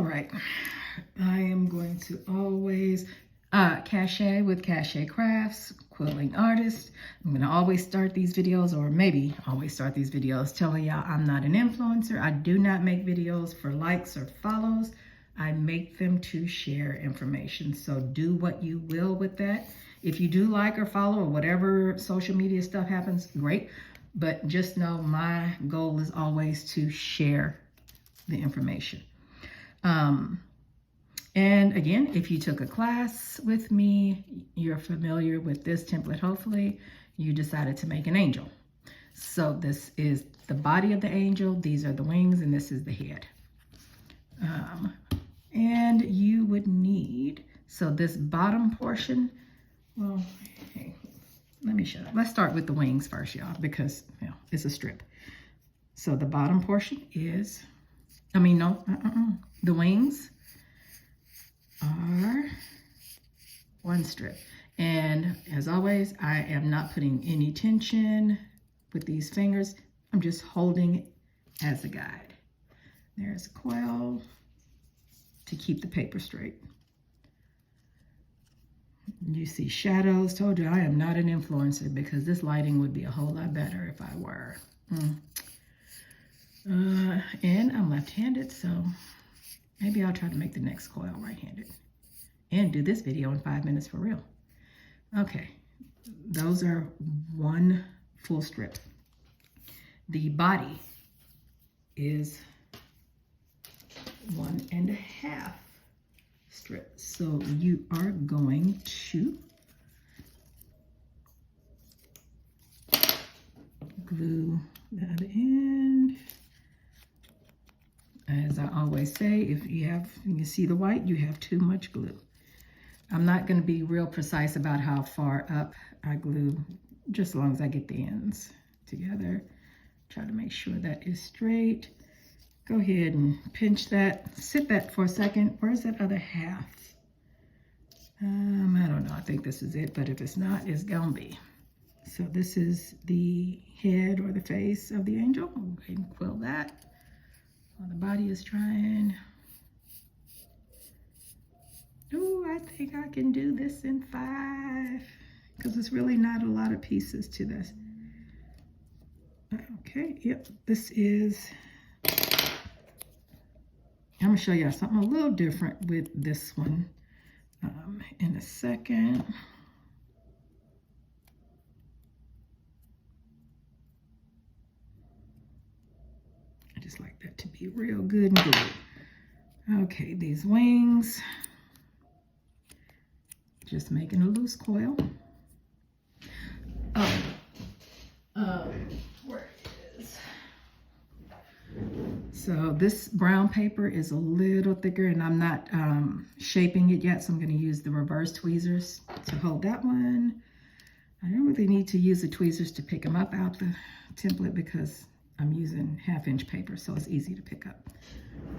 right, I am going to always Cachet with Cachet Crafts, Quilling Artist. I'm going to always start these videos, or maybe always start these videos, telling y'all I'm not an influencer. I do not make videos for likes or follows. I make them to share information. So do what you will with that. If you do like or follow or whatever social media stuff happens, great. But just know my goal is always to share the information. And again, if you took a class with me, you're familiar with this template. Hopefully you decided to make an angel. So this is the body of the angel. These are the wings, and this is the head. And you would need, so this bottom portion, well, hey, let me show you. Let's start with the wings first, y'all, because it's a strip. So the bottom portion is, the wings are one strip. And as always, I am not putting any tension with these fingers. I'm just holding it as a guide. There's a coil to keep the paper straight. You see shadows. Told you I am not an influencer because this lighting would be a whole lot better if I were. And I'm left-handed, so maybe I'll try to make the next coil right-handed and do this video in 5 minutes for real. Okay, those are one full strip. The body is 1.5 strips. So you are going to glue that end. As I always say, if you see the white, you have too much glue. I'm not going to be real precise about how far up I glue, just as long as I get the ends together. Try to make sure that is straight. Go ahead and pinch that, sit that for a second. Where's that other half? I don't know, I think this is it, but if it's not, it's gonna be. So this is the head or the face of the angel. Go ahead and quill that while the body is drying. Ooh, I think I can do this in 5, because it's really not a lot of pieces to this. Okay, yep, this is, I'm gonna show y'all something a little different with this one in a second. I just like that to be real good and good. Okay, these wings, just making a loose coil. Where it is. So this brown paper is a little thicker, and I'm not shaping it yet, so I'm going to use the reverse tweezers to hold that one. I don't really need to use the tweezers to pick them up out the template because I'm using 1/2-inch paper, so it's easy to pick up.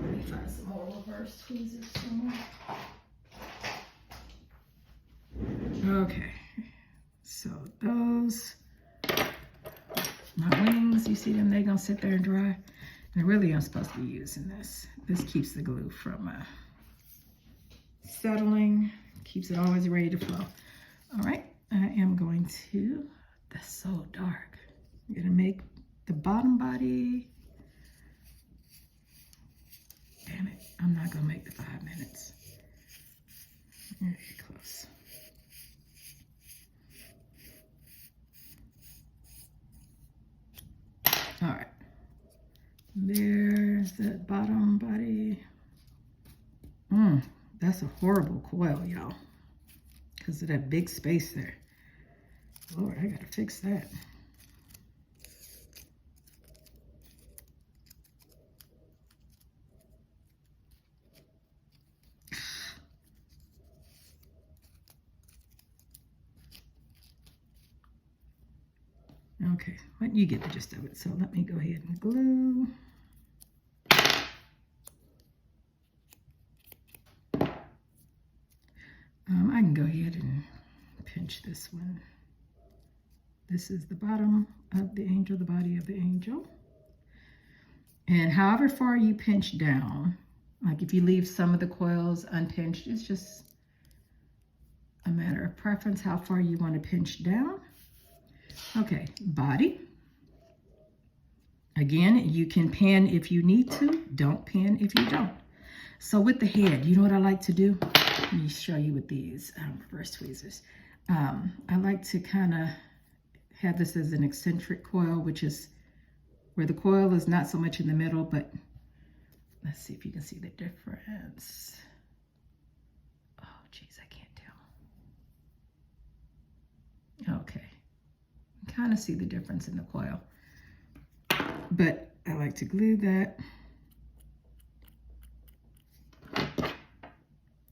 Let me find some more reverse tweezers somewhere. Okay, so those, my wings, you see them, they're gonna sit there and dry. And really I'm supposed to be using this. This keeps the glue from settling, keeps it always ready to flow. All right, I am going to, that's so dark. I'm gonna make the bottom body. Damn it, I'm not gonna make the 5 minutes. Very close. All right, there's that bottom body. That's a horrible coil, y'all, because of that big space there. Lord, I gotta fix that. Okay, but you get the gist of it. So let me go ahead and glue. I can go ahead and pinch this one. This is the bottom of the angel, the body of the angel. And however far you pinch down, Like if you leave some of the coils unpinched, it's just a matter of preference how far you want to pinch down. Okay, body. Again, you can pin if you need to. Don't pin if you don't. So with the head, you know what I like to do? Let me show you with these reverse tweezers. I like to kind of have this as an eccentric coil, which is where the coil is not so much in the middle, but let's see if you can see the difference. Oh, geez, I can't tell. Okay, kind of see the difference in the coil. But I like to glue that.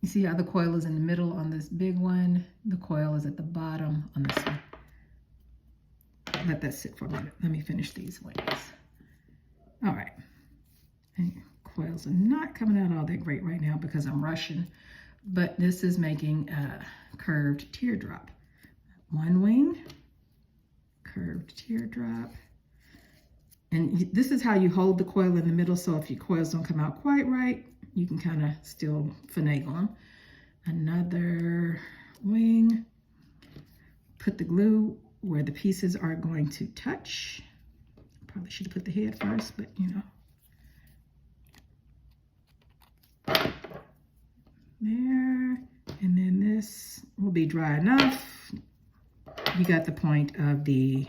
You see how the coil is in the middle on this big one? The coil is at the bottom on this one. Let that sit for a minute. Let me finish these wings. All right. And coils are not coming out all that great right now because I'm rushing, but this is making a curved teardrop. One wing, curved teardrop. And this is how you hold the coil in the middle, so if your coils don't come out quite right, you can kind of still finagle them. Another wing. Put the glue where the pieces are going to touch. Probably should have put the head first, but you know. There. And then this will be dry enough. You got the point of the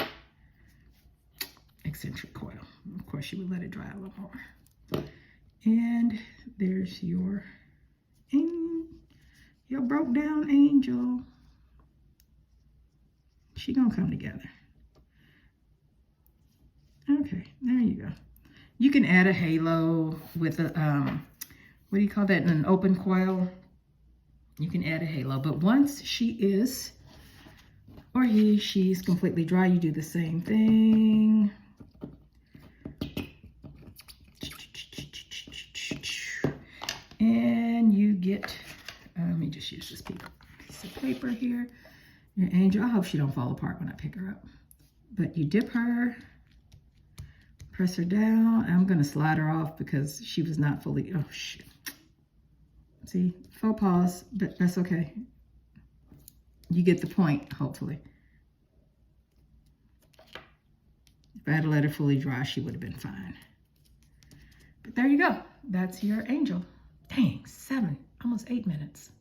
eccentric coil. Of course, you would let it dry a little more. And there's your broke down angel. She gonna come together. Okay, there you go. You can add a halo with a, what do you call that, an open coil? You can add a halo, but once she is, or she's completely dry, you do the same thing. And you get, let me just use this piece of paper here. Your angel, I hope she don't fall apart when I pick her up. But you dip her, press her down. I'm gonna slide her off because she was not fully, oh shit. See, faux pas, but that's okay. You get the point, hopefully. If I had let her fully dry, she would have been fine. But there you go. That's your angel. Dang, 7, almost 8 minutes.